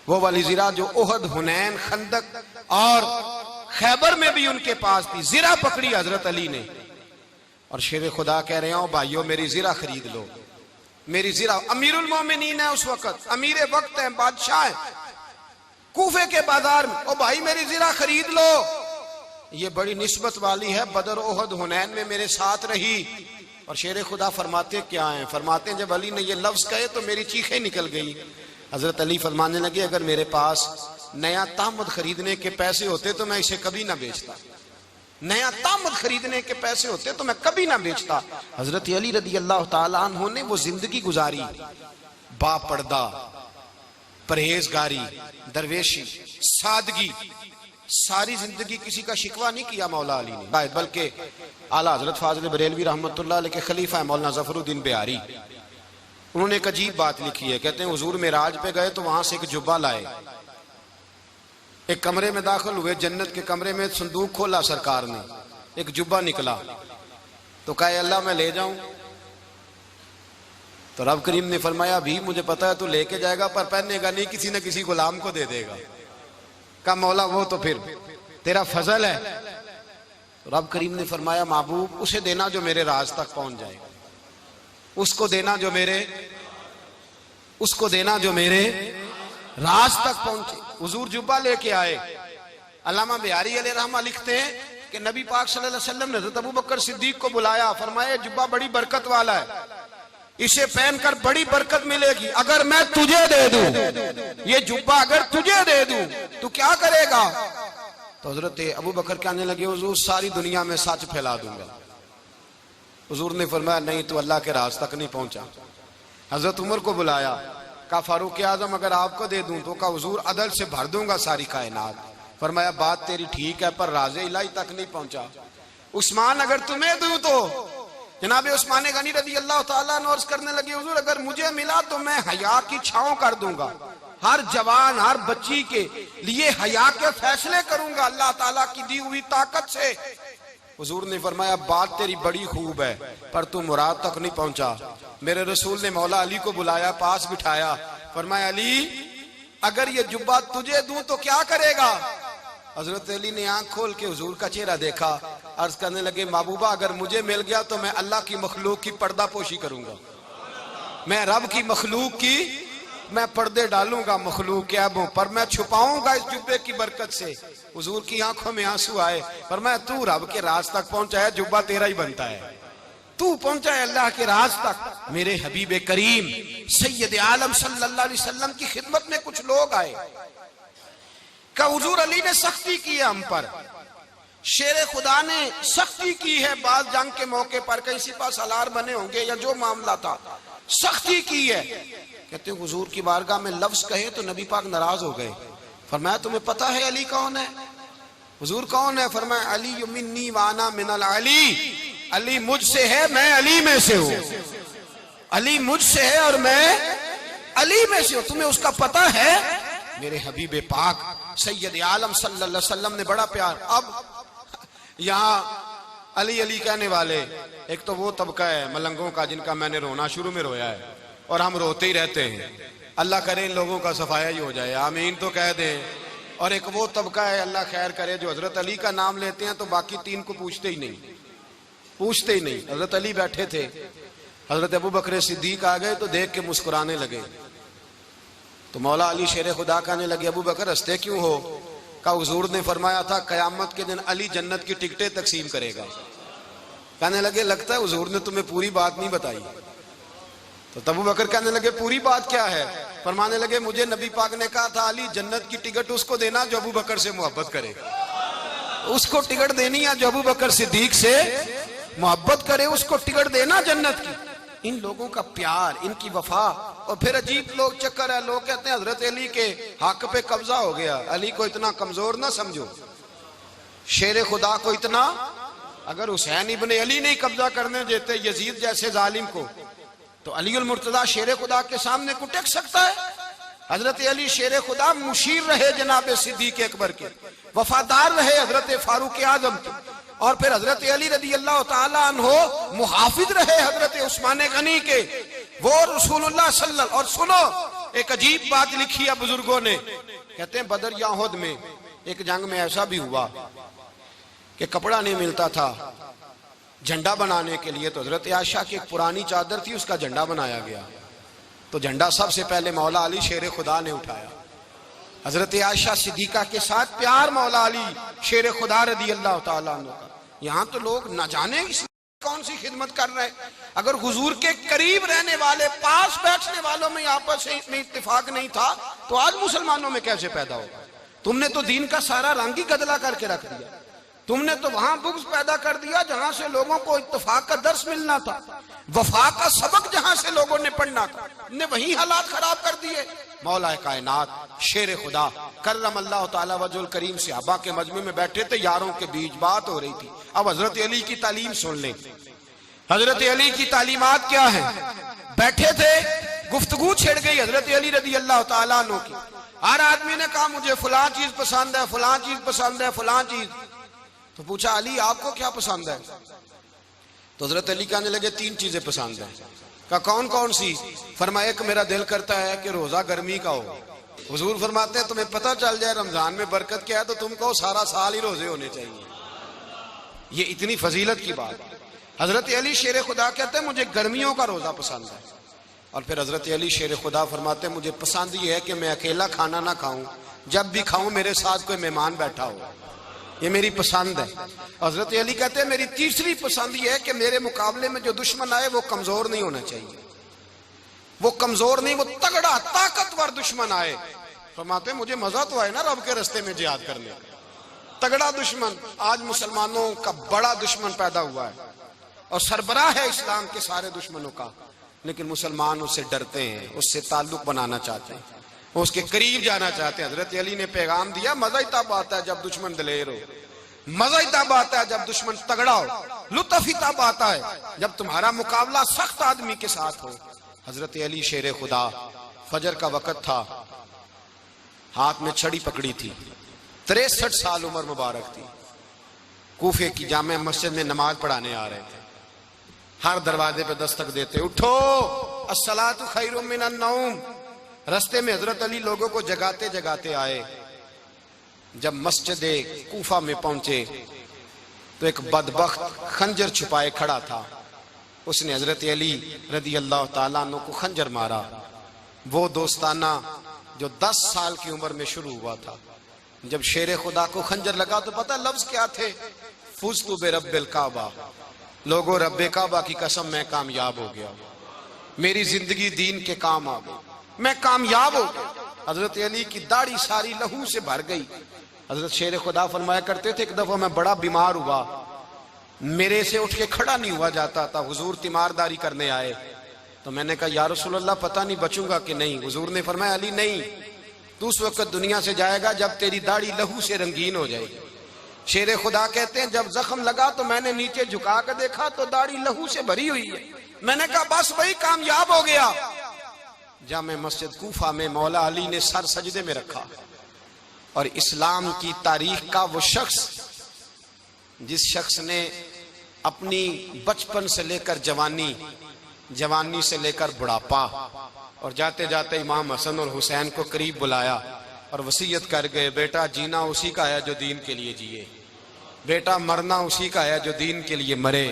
S1: वो वाली जीरा जो ओहद, हुनैन, खंदक और खैबर में भी उनके पास थी। जीरा पकड़ी हजरत अली ने और शेर खुदा कह रहे हो भाइयों मेरी जीरा खरीद लो, मेरी जीरा। अमीरुल मोमिनीन है उस वक्त, अमीर वक्त है, बादशाह है, कूफे के बाजार में। ओ भाई मेरी जीरा खरीद लो, ये बड़ी निस्बत वाली है, बदर, ओहद, हुनैन में मेरे साथ रही। और शेर खुदा फरमाते क्या हैं? फरमाते जब अली ने ये लफ्ज कहे तो मेरी चीखें निकल गई। हजरत अली फरमाने लगे अगर मेरे पास नया तामद खरीदने के पैसे होते तो मैं इसे कभी ना बेचता, नया तामद खरीदने के पैसे होते तो मैं कभी ना बेचता। हजरत अली रदी अल्लाह ताला अन्हु ने वो जिंदगी गुजारी, बापर्दा, परहेजगारी, दरवेशी, सादगी, सारी जिंदगी किसी का शिकवा नहीं किया मौला अली ने। बल्कि आला हजरत फाजिल बरेलवी रहमतुल्लाह अलैह के खलीफा है मौलाना जफरुद्दीन बिहारी, उन्होंने एक अजीब बात लिखी है। कहते हैं हुजूर मेराज पे गए तो वहां से एक जुब्बा लाए, एक कमरे में दाखिल हुए, जन्नत के कमरे में संदूक खोला सरकार ने, एक जुब्बा निकला तो कहा अल्लाह मैं ले जाऊं? तो रब करीम ने फरमाया भी मुझे पता है तू लेके जाएगा पर पहनेगा नहीं, किसी न किसी गुलाम को दे देगा। कहा मौला वो तो फिर तेरा फजल है। तो रब करीम ने फरमाया महबूब उसे देना जो मेरे राज तक पहुंच जाएगा, उसको देना जो मेरे राज तक पहुंचे। हुजूर जुब्बा लेके आए। अल्लामा बिहारी अलैहि रहमा लिखते हैं कि नबी पाक सल्लल्लाहु अलैहि वसल्लम ने हज़रत अबू बकर सिद्दीक को बुलाया, फरमाया जुब्बा बड़ी बरकत वाला है, इसे पहनकर बड़ी बरकत मिलेगी। अगर मैं तुझे दे दूं ये जुब्बा, अगर तुझे दे दूं तो क्या करेगा? तो हजरत अबू बकर कहने लगे हुजूर सारी दुनिया में सच फैला दूंगा। हुजूर ने फरमाया नहीं तू अल्लाह के राज तक नहीं पहुंचा। हजरत उमर को बुलाया, कहा फारूक आजम अगर आपको दे दूं तो कहा हुजूर अदल से भर दूंगा सारी कायनात। फरमाया बात तेरी ठीक है पर राज़े इलाही तक नहीं पहुंचा। उस्मान अगर तुम्हें दूं तो जनाबे उस्मान गनी रज़ी अल्लाह ताला अन्हु अर्ज करने लगे हुजूर अगर मुझे मिला तो मैं हया की छांव कर दूंगा, हर जवान हर बच्ची के लिए हया के फैसले करूंगा अल्लाह ताला की दी हुई ताकत से। हुजूर ने फरमाया बात तेरी बड़ी खूब है पर तू मुराद तक नहीं पहुंचा। मेरे रसूल ने मौला अली को बुलाया, पास बिठाया, फरमाया अली अगर ये जुब्बा तुझे दूं तो क्या करेगा? हजरत अली ने आंख खोल के हुजूर का चेहरा देखा, अर्ज करने लगे महबूबा अगर मुझे मिल गया तो मैं अल्लाह की मखलूक की पर्दा पोशी करूंगा, मैं रब की मखलूक की मैं पर्दे डालूंगा मखलूक के ऐबों पर, मैं छुपाऊंगा इस जुब्बे की बरकत से। हुजूर की आंखों में आंसू आए, पर मैं तू रब के राज तक पहुंचा है, जुब्बा तेरा ही बनता है, तू पहुंचा है अल्लाह के राज तक। मेरे हबीब करीम सैयद आलम सल्लल्लाहु अलैहि वसल्लम की खिदमत में कुछ लोग आए, का हुजूर अली ने सख्ती की है हम पर, शेर खुदा ने सख्ती की है, बात जंग के मौके पर कहीं सिपा सालार बने होंगे या जो मामला था सख्ती की है। कहते हैं हुजूर की बारगाह में लफ्ज कहे तो नबी पाक नाराज हो गए। फरमाया तुम्हें पता है अली कौन है? हुजूर कौन है? फरमाया अली मिन्नी वाना मिनल अली, अली मुझसे है मैं अली में से हूं, अली मुझसे है और मैं अली में से हूं, तुम्हें उसका पता है? मेरे हबीब पाक सैयद आलम सल्लल्लाहु अलैहि वसल्लम ने बड़ा प्यार। अब यहाँ अली अली कहने वाले एक तो वो तबका है मलंगों का जिनका मैंने रोना शुरू में रोया है और हम रोते ही रहते हैं, अल्लाह करे इन लोगों का सफाया ही हो जाए, आमीन तो कह दे। और एक वो तबका है अल्लाह खैर करे जो हजरत अली का नाम लेते हैं तो बाकी तीन को पूछते ही नहीं। हजरत अली बैठे थे, हजरत अबू बकर सिद्दीक आ गए तो देख के मुस्कुराने लगे। तो मौला अली शेर खुदा कहने लगे अबू बकर हंसते क्यों हो? का हुजूर ने फरमाया था कयामत के दिन अली जन्नत की टिकटें तकसीम करेगा। कहने लगे लगता है हुजूर ने तुम्हें पूरी बात नहीं बताई। तो अबू बकर कहने लगे पूरी बात क्या है? फरमाने लगे मुझे नबी पाक ने कहा था अली जन्नत की टिकट उसको देना जो अबू बकर से मोहब्बत करे, उसको टिकट देनी है जो अबू बकर सिद्दीक से मोहब्बत करे, उसको टिकट देना जन्नत की। इन लोगों का प्यार, इनकी वफा। और फिर अजीब लोग चक्कर है, लोग कहते हैं हजरत अली के हक पे कब्जा हो गया, अली को इतना कमजोर ना समझो, शेर खुदा को इतना, अगर हुसैन इब्ने अली नहीं कब्जा करने देते यजीद जैसे जालिम को तो अली उल मुर्तजा शेर खुदा के सामने को टेक सकता है? हजरत अली शेर खुदा मुशीर रहे जनाब सिद्दीक अकबर के, वफादार रहे हजरत फारूक आजम के, और फिर हजरत अली रज़ी अल्लाह ताला अन्हो मुहाफिज रहे हजरत उस्मान गनी के, वो रसूलुल्लाह सल्लल्लाहु। और सुनो एक अजीब बात लिखी है बुजुर्गों ने, कहते हैं बदर या उहद में एक जंग में ऐसा भी हुआ कि कपड़ा नहीं मिलता था झंडा बनाने के लिए, तो हजरत आयशा की एक पुरानी चादर थी उसका झंडा बनाया गया। तो झंडा सबसे पहले मौला अली शेर खुदा ने उठाया। हजरत आयशा सिद्दीका के साथ प्यार मौला अली शेर खुदा रज़ी अल्लाह ताला अन्हु का। यहाँ तो लोग न जाने कौन सी खिदमत कर रहे हैं। अगर हुजूर के करीब रहने वाले पास बैठने वालों में आपस में इत्तेफाक नहीं था तो आज मुसलमानों में कैसे पैदा होगा? तुमने तो दीन का सारा रंग ही गदला करके रख दिया, तुमने तो वहां बुग़्ज़ पैदा कर दिया जहां से लोगों को इत्तेफाक का दर्स मिलना था, वफा का सबक जहां से लोगों ने पढ़ना था, ने वही हालात खराब कर दिए। मौला कायनात शेर खुदा करम अल्लाह ताला वजहुल करीम सहाबा के मजमे में बैठे थे, यारों के बीच बात हो रही थी। अब हजरत अली की तालीम सुन लें, हजरत अली की तालीमात क्या है? बैठे थे गुफ्तगू छिड़ गई हजरत अली रदी अल्लाह तआला अन्हु की। हर आदमी ने कहा मुझे फलां चीज पसंद है, फलां चीज पसंद है, फलां चीज। तो पूछा अली आपको क्या पसंद है? तो हजरत अली कहने लगे 3 चीजें पसंद है। कहा कौन कौन सी? फरमाया एक मेरा दिल करता है कि रोजा गर्मी का हो। हुजूर फरमाते हैं तुम्हें पता चल जाए रमजान में बरकत क्या है तो तुम कहो सारा साल ही रोजे होने चाहिए। ये इतनी फजीलत की बात। हजरत अली शेर खुदा कहते हैं मुझे गर्मियों का रोजा पसंद है। और फिर हजरत अली शेर खुदा फरमाते हैं मुझे पसंद ये है कि मैं अकेला खाना ना खाऊं, जब भी खाऊं मेरे साथ कोई मेहमान बैठा हो, ये मेरी पसंद है। हजरत अली कहते हैं मेरी तीसरी पसंद ये है कि मेरे मुकाबले में जो दुश्मन आए वो कमजोर नहीं होना चाहिए, वो कमजोर नहीं, वो तगड़ा ताकतवर दुश्मन आए। फरमाते हैं मुझे मजा तो आए ना रब के रास्ते में जिहाद करने का। तगड़ा दुश्मन, आज मुसलमानों का बड़ा दुश्मन पैदा हुआ है और सरबराह है इस्लाम के सारे दुश्मनों का, लेकिन मुसलमान उससे डरते हैं, उससे ताल्लुक बनाना चाहते हैं, उसके करीब जाना चाहते हैं। हजरत अली ने पैगाम दिया मजा ही तब आता है जब दुश्मन दलेर हो, मजा ही तब आता है जब दुश्मन तगड़ा हो, लुत्फ ही तब आता है जब तुम्हारा मुकाबला सख्त आदमी के साथ हो। हजरत अली शेर खुदा, फजर का वक्त था, हाथ में छड़ी पकड़ी थी, 63 साल उम्र मुबारक थी, कूफे की जामे मस्जिद में नमाज पढ़ाने आ रहे थे। हर दरवाजे पे दस्तक देते उठो अस्सलातु खैरुम मिनन नौम। रास्ते में हजरत अली लोगों को जगाते जगाते आए। जब मस्जिद कूफा में पहुंचे तो एक बदबख्त खंजर छुपाए खड़ा था, उसने हजरत अली रदी अल्लाह ताला अन्हु को खंजर मारा। वो दोस्ताना जो 10 साल की उम्र में शुरू हुआ था। जब शेर खुदा को खंजर लगा तो पता लफ्ज क्या थे? फुज़्तु बिरब्बिल काबा, लोगों रब्बे काबा की कसम मैं कामयाब हो गया, मेरी जिंदगी दीन के काम आ गई, मैं कामयाब हो गया। हजरत अली की दाढ़ी सारी लहू से भर गई। हजरत शेर खुदा फरमाया करते थे एक दफा मैं बड़ा बीमार हुआ, मेरे से उठ के खड़ा नहीं हुआ जाता था, हुजूर तीमारदारी करने आए तो मैंने कहा या रसूल अल्लाह पता नहीं बचूंगा कि नहीं। हुजूर ने फरमाया अली नहीं, तू उस वक्त दुनिया से जाएगा जब तेरी दाढ़ी लहू से रंगीन हो जाएगी। शेर खुदा कहते हैं जब जख्म लगा तो मैंने नीचे झुका कर देखा तो दाढ़ी लहू से भरी हुई है। मैंने कहा बस वही कामयाब हो गया। जामे मस्जिद कूफा में मौला अली ने सर सजदे में रखा और इस्लाम की तारीख का वो शख्स जिस शख्स ने अपनी बचपन से लेकर जवानी, जवानी से लेकर बुढ़ापा और जाते जाते इमाम हसन और हुसैन को करीब बुलाया और वसीयत कर गए बेटा जीना उसी का है जो दीन के लिए जिए, बेटा मरना उसी का है जो दीन के लिए मरे।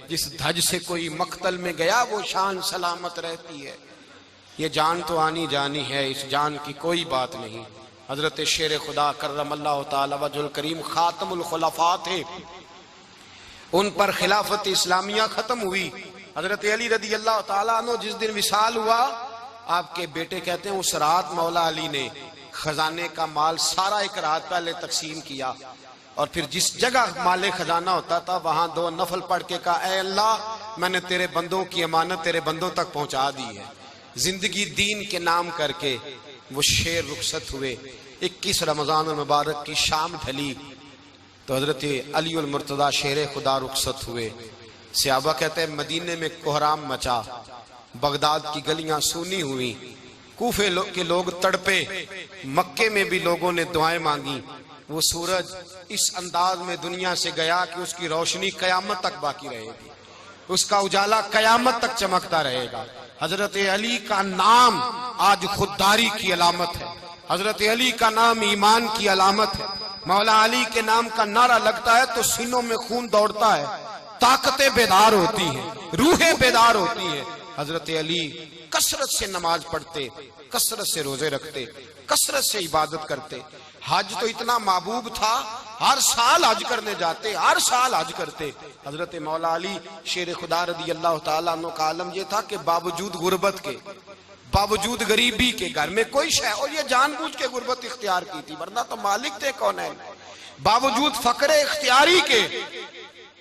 S1: जिस धज से कोई मक्तल में गया वो शान सलामत रहती है, ये जान तो आनी जानी है, इस जान की कोई बात नहीं। हजरत शेर खुदा करमल्लाहु ताला वजहुल करीम खातमुल खुलफा थे, उन पर खिलाफत इस्लामिया खत्म हुई। हजरत अली रदी अल्लाह ताला अन्हु जिस दिन विसाल हुआ, आपके बेटे कहते हैं उस रात मौला अली ने खजाने का माल सारा एक रात पहले तकसीम किया और फिर जिस जगह माले खजाना होता था वहां 2 नफल पढ़ के कहा ऐ अल्लाह मैंने तेरे बंदों की अमानत तेरे बंदों तक पहुंचा दी है। जिंदगी दीन के नाम करके वो शेर रुखसत हुए। 21 रमजान मुबारक की शाम ढली तो हजरत अली उल मुर्तजा शेर खुदा रुखसत हुए। सहाबा कहते हैं मदीने में कोहराम मचा, बगदाद की गलियां सूनी हुई, कूफे के लोग तड़पे, मक्के में भी लोगों ने दुआएं मांगी। वो सूरज इस अंदाज में दुनिया से गया कि उसकी रोशनी कयामत तक बाकी रहेगी, उसका उजाला कयामत तक चमकता रहेगा। हजरत अली का नाम आज खुददारी की अलामत है, हजरत अली का नाम ईमान की अलामत है। मौला अली के नाम का नारा लगता है तो सीनों में खून दौड़ता है, ताकतें बेदार होती हैं, रूहें बेदार होती हैं। हजरत अली कसरत से नमाज पढ़ते, कसरत से रोजे रखते, कसरत से इबादत करते। हज तो इतना महबूब था, हर साल हज करने जाते, हर साल हज करते। हजरत मौला अली शेर खुदा रदी अल्लाह ताला अन्हु का आलम यह था कि बावजूद गुर्बत के, बावजूद गरीबी के, घर में कोई शय, और ये जानबूझ के गुर्बत इख्तियार की थी वरना तो मालिक थे कौन है, बावजूद फकरे इख्तियारी के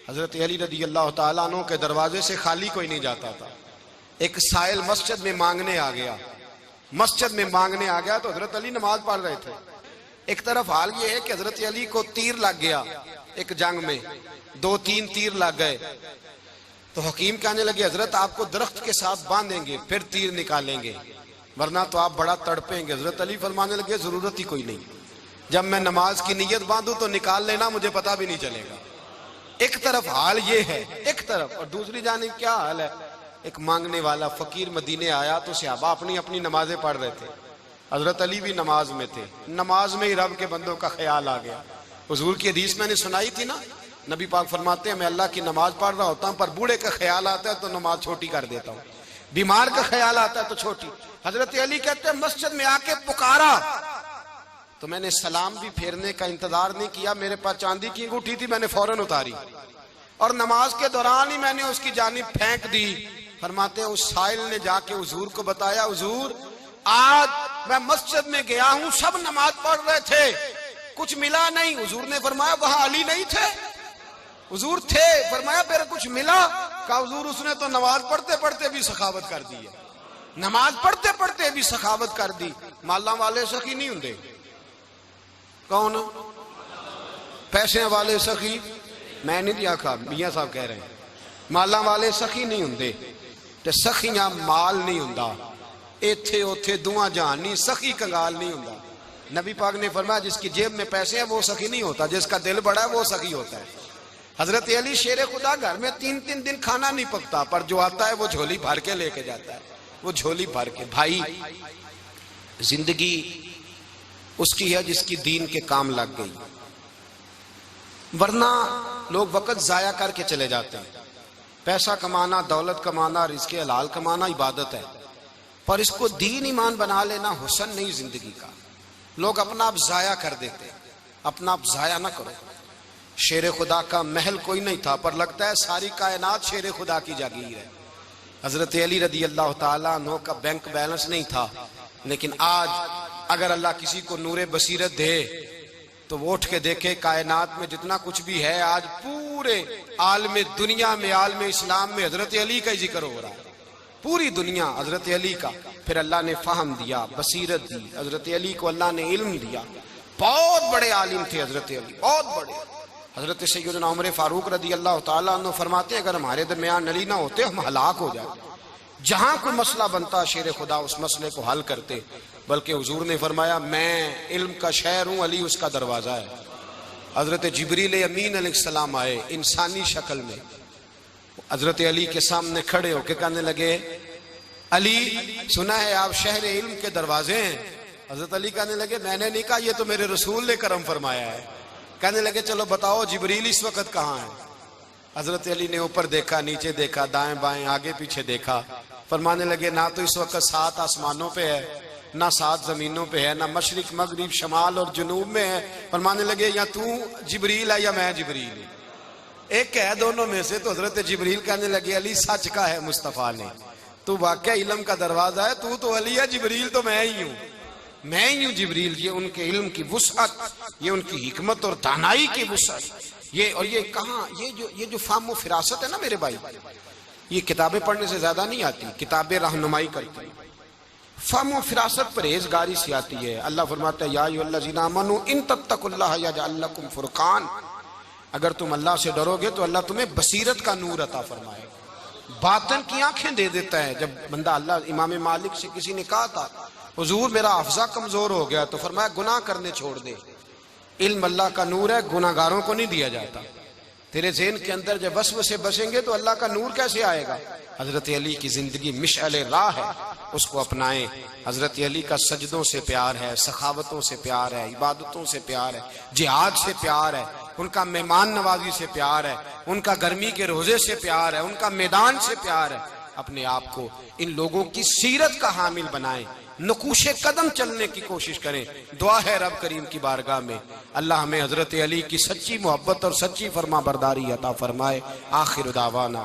S1: हजरत अली रदी अल्लाह ताला अन्हु के दरवाजे से खाली कोई नहीं जाता था। एक साइल मस्जिद में मांगने आ गया, मस्जिद में मांगने आ गया तो हजरत अली नमाज पढ़ रहे थे। एक तरफ हाल ये है कि हजरत अली को तीर लग गया, एक जंग में 2-3 तीर लग गए। तो हकीम कहने लगे हजरत आपको दरख्त के साथ बांधेंगे फिर तीर निकालेंगे, वरना तो आप बड़ा तड़पेंगे। हजरत अली फरमाने लगे जरूरत ही कोई नहीं, जब मैं नमाज की नीयत बांधू तो निकाल लेना, मुझे पता भी नहीं चलेगा। एक तरफ हाल ये है, एक तरफ, और दूसरी जानिब क्या हाल है, एक मांगने वाला फकीर मदीने आया तो सहाबा अपनी अपनी नमाजें पढ़ रहे थे, हजरत अली भी नमाज में थे। नमाज में ही रब के बंदों का ख्याल आ गया। हुजूर की हदीस मैंने सुनाई थी ना, नबी पाक फरमाते हैं मैं अल्लाह की नमाज पढ़ रहा होता हूँ, पर बूढ़े का ख्याल आता है तो नमाज छोटी कर देता हूँ, बीमार का ख्याल आता है तो छोटी। हजरत अली कहते हैं मस्जिद में आके पुकारा तो मैंने सलाम भी फेरने का इंतजार नहीं किया, मेरे पास चांदी की अंगूठी थी, मैंने फौरन उतारी और नमाज के दौरान ही मैंने उसकी जानिब फेंक दी। फरमाते हैं उस साइल ने जाके हुजूर को बताया, हुजूर आज मैं मस्जिद में गया हूं, सब नमाज पढ़ रहे थे, कुछ मिला नहीं। हुजूर ने फरमाया वहां अली नहीं थे? हुजूर थे। फरमाया फिर कुछ मिला? कहा हुजूर उसने तो नमाज पढ़ते पढ़ते भी सखावत कर दी है, नमाज पढ़ते पढ़ते भी सखावत कर दी। माला वाले सखी नहीं होंगे? कौन? पैसे वाले सखी? मैं नहीं आखा, मियां साहब कह रहे हैं माला वाले सखी नहीं होंगे, ते सखियां माल नहीं हुंदा, इथे उथे दुआ जहान नहीं, सखी कंगाल नहीं हुंदा। नबी पाक ने फरमाया जिसकी जेब में पैसे हैं वो सखी नहीं होता, जिसका दिल बड़ा है वो सखी होता है। हजरत अली शेर खुदा घर में 3-3 दिन खाना नहीं पकता, पर जो आता है वो झोली भर के लेके जाता है, वो झोली भर के। भाई जिंदगी उसकी है जिसकी दीन के काम लग गई, वरना लोग वक्त जाया करके चले जाते हैं। पैसा कमाना, दौलत कमाना, रिज़्क़े हलाल कमाना इबादत है, पर इसको दीन ईमान बना लेना हुस्न नहीं जिंदगी का। लोग अपना आप जाया कर देते, अपना आप जाया ना करो। शेर खुदा का महल कोई नहीं था, पर लगता है सारी कायनात शेर खुदा की जागीर है। हजरत अली रदी अल्लाह ताला अन्हु का बैंक बैलेंस नहीं था, लेकिन आज अगर अल्लाह किसी को नूरे बसीरत दे तो वो उठ के देखे कायनात में जितना कुछ भी है, आज पूरे आलम दुनिया में, आलम इस्लाम में हजरत अली का ही जिक्र हो रहा है, पूरी दुनिया हजरत अली का। फिर अल्लाह ने फहम दिया, बसीरत दी, हजरत अली को अल्लाह ने इल्म दिया। बहुत बड़े आलिम थे हजरत अली, बहुत बड़े। हजरत सैयदना उमर फारूक रदी अल्लाह ताला अन्हु फरमाते अगर हमारे दरमियान अली ना होते हम हलाक हो जाते। जहां कोई मसला बनता शेर खुदा उस मसले को हल करते, बल्कि हुजूर ने फरमाया मैं इल्म का शहर हूं, अली उसका दरवाजा है। हजरत जिब्रील अमीन अलैहिस्सलाम आए इंसानी शक्ल में, हजरत अली के सामने खड़े होकर कहने लगे अली सुना है आप शहर इल्म के दरवाजे हैं। हजरत अली कहने लगे मैंने नहीं कहा, ये तो मेरे रसूल ने करम फरमाया है। कहने लगे चलो बताओ जिब्रील इस वक्त कहाँ है? हजरत अली ने ऊपर देखा, नीचे देखा, दाएं बाएं, आगे पीछे देखा। फरमाने लगे ना तो इस वक्त 7 आसमानों पे है, ना 7 जमीनों पे है, ना मशरिक मगरिब शमाल और जुनूब में है। फरमाने लगे या तू जिब्रील है या मैं जिब्रील, एक है दोनों में से। तो हजरत जिब्रील कहने लगे अली सच का है मुस्तफा ने, तू वाकई इल्म का दरवाजा है, तू तो अली है, जिब्रील तो मैं ही हूँ, मैं ही हूँ जिब्रील। ये उनके इल्म की वुसअत, ये उनकी हिकमत और दानाई की वुसअत, ये और ये कहाँ, ये जो फाहम फिरासत है ना मेरे भाई, ये किताबें पढ़ने से ज्यादा नहीं आती, किताबें रहनुमाई करती है। फाहम फिरासत परहेजगारी से आती है। अल्लाह फरमाता है या अय्युहल्लज़ीना आमनू इन तत्तकुल्लाह यजअल लकुम फुरकान, अगर तुम अल्लाह से डरोगे तो अल्लाह तुम्हें बसीरत का नूर अता फरमाएगा, बातिन की आंखें दे देता है। जब बंदा अल्लाह, इमाम मालिक से किसी ने कहा था हुजूर मेरा हफ्जा कमजोर हो गया, तो फरमाया गुनाह करने छोड़ दे, इल्म अल्लाह का नूर है, गुनाहगारों को नहीं दिया जाता। तेरे ज़हन के अंदर जब वसवसे बसेंगे तो अल्लाह का नूर कैसे आएगा? हजरत अली की जिंदगी मिशअल राह है, उसको अपनाएं। हजरत अली का सजदों से प्यार है, सखावतों से प्यार है, इबादतों से प्यार है, जिहाद से प्यार है, उनका मेहमान नवाजी से प्यार है, उनका गर्मी के रोजे से प्यार है, उनका मैदान से प्यार है। अपने आप को इन लोगों की सीरत का हामिल बनाएं, नकूशे कदम चलने की कोशिश करें। दुआ है रब करीम की बारगाह में अल्लाह हमें हजरत अली की सच्ची मोहब्बत और सच्ची फरमा बरदारी अता फरमाए। आखिर दावाना।